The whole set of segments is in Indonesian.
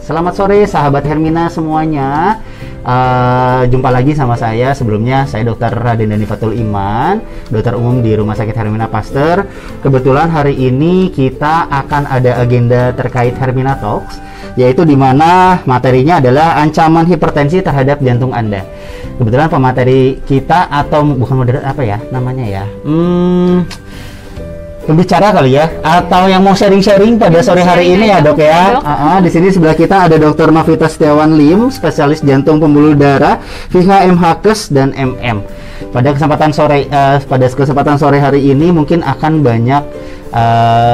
Selamat sore sahabat Hermina semuanya. Jumpa lagi sama saya. Sebelumnya saya Dr. Raden Dhani Fathul Iman, dokter umum di Rumah Sakit Hermina Pasteur. Kebetulan hari ini kita akan ada agenda terkait Hermina Talks, yaitu di mana materinya adalah ancaman hipertensi terhadap jantung Anda. Kebetulan pemateri kita, atau bukan moderator, apa ya namanya ya? Pembicara kali ya, atau yang mau sharing-sharing pada sore hari ini ya dok ya. Di sini sebelah kita ada Dr. Novita Setiawan Lim, spesialis jantung pembuluh darah, VH MHKes dan MM. Pada kesempatan sore hari ini mungkin akan banyak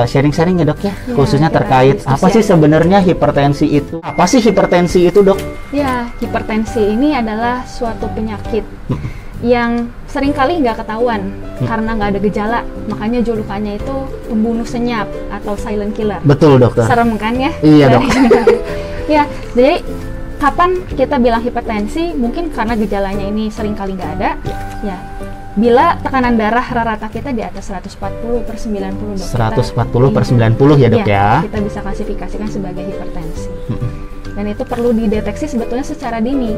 sharing-sharing ya dok ya, khususnya terkait apa sih sebenarnya hipertensi itu? Apa sih hipertensi itu dok? Ya, hipertensi ini adalah suatu penyakit yang seringkali nggak ketahuan karena nggak ada gejala, makanya julukannya itu pembunuh senyap atau silent killer. Betul dokter. Serem kan ya? Iya dok. Ya, jadi kapan kita bilang hipertensi? Mungkin karena gejalanya ini seringkali nggak ada. Ya, bila tekanan darah rata kita di atas 140/90 dok. 140/90 ya dok ya. Kita bisa klasifikasikan sebagai hipertensi. Dan itu perlu dideteksi sebetulnya secara dini,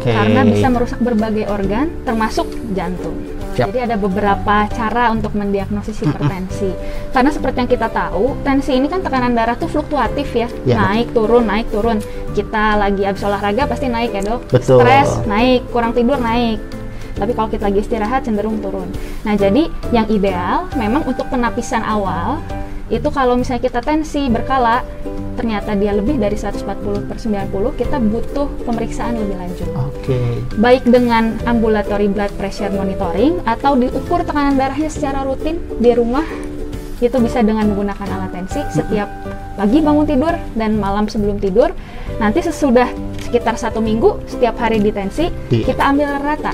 karena bisa merusak berbagai organ termasuk jantung. Jadi ada beberapa cara untuk mendiagnosis hipertensi. Karena seperti yang kita tahu, tensi ini kan tekanan darah tuh fluktuatif ya, naik turun, naik turun. Kita lagi habis olahraga pasti naik ya dok. Betul. Stres naik, kurang tidur naik. Tapi kalau kita lagi istirahat cenderung turun. Nah jadi yang ideal memang untuk penapisan awal itu kalau misalnya kita tensi berkala ternyata dia lebih dari 140/90, kita butuh pemeriksaan lebih lanjut. Baik dengan ambulatory blood pressure monitoring atau diukur tekanan darahnya secara rutin di rumah. Itu bisa dengan menggunakan alat tensi setiap pagi bangun tidur dan malam sebelum tidur. Nanti sesudah sekitar 1 minggu setiap hari ditensi, kita ambil rata.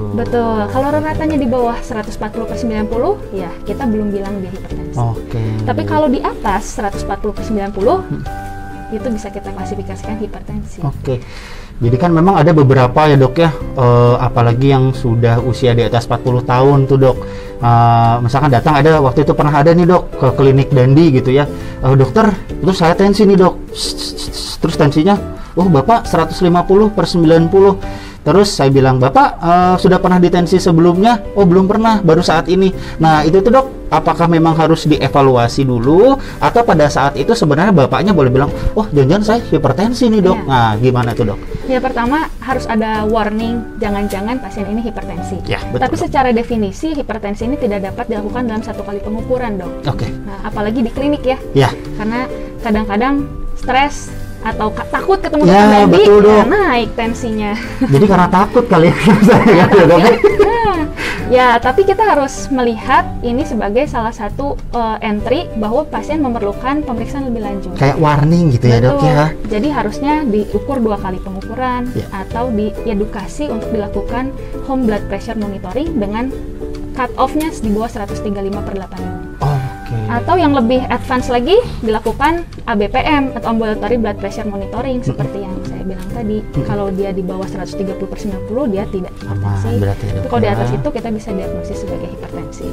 Betul. Kalau ratanya di bawah 140/90, ya kita belum bilang dia hipertensi. Tapi kalau di atas 140/90, itu bisa kita klasifikasikan hipertensi. Jadi kan memang ada beberapa ya dok ya, apalagi yang sudah usia di atas 40 tahun tuh dok. Misalkan datang, ada waktu itu pernah ada nih dok ke klinik Dandi gitu ya. Dokter, itu saya tensi nih dok. Terus tensinya, bapak 150/90. Terus saya bilang, bapak sudah pernah ditensi sebelumnya? Belum pernah, baru saat ini. Nah itu tuh dok, apakah memang harus dievaluasi dulu, atau pada saat itu sebenarnya bapaknya boleh bilang, jangan-jangan saya hipertensi nih dok. Nah gimana tuh dok? Ya pertama harus ada warning, jangan-jangan pasien ini hipertensi. Tapi dok, secara definisi hipertensi ini tidak dapat dilakukan dalam 1 kali pengukuran dok. Nah apalagi di klinik ya. Karena kadang-kadang stres atau takut ketemu dokter Dandi, naik tensinya. Jadi karena takut kali ya. Tapi kita harus melihat ini sebagai salah satu entry bahwa pasien memerlukan pemeriksaan lebih lanjut. Kayak warning gitu ya dok ya. Jadi harusnya diukur 2 kali pengukuran atau diedukasi untuk dilakukan home blood pressure monitoring dengan cut off-nya di bawah 135/80. Atau yang lebih advance lagi dilakukan ABPM atau ambulatory blood pressure monitoring seperti yang saya bilang tadi. Kalau dia di bawah 130/90 dia tidak hipertensi. Kalau di atas itu kita bisa diagnosis sebagai hipertensi.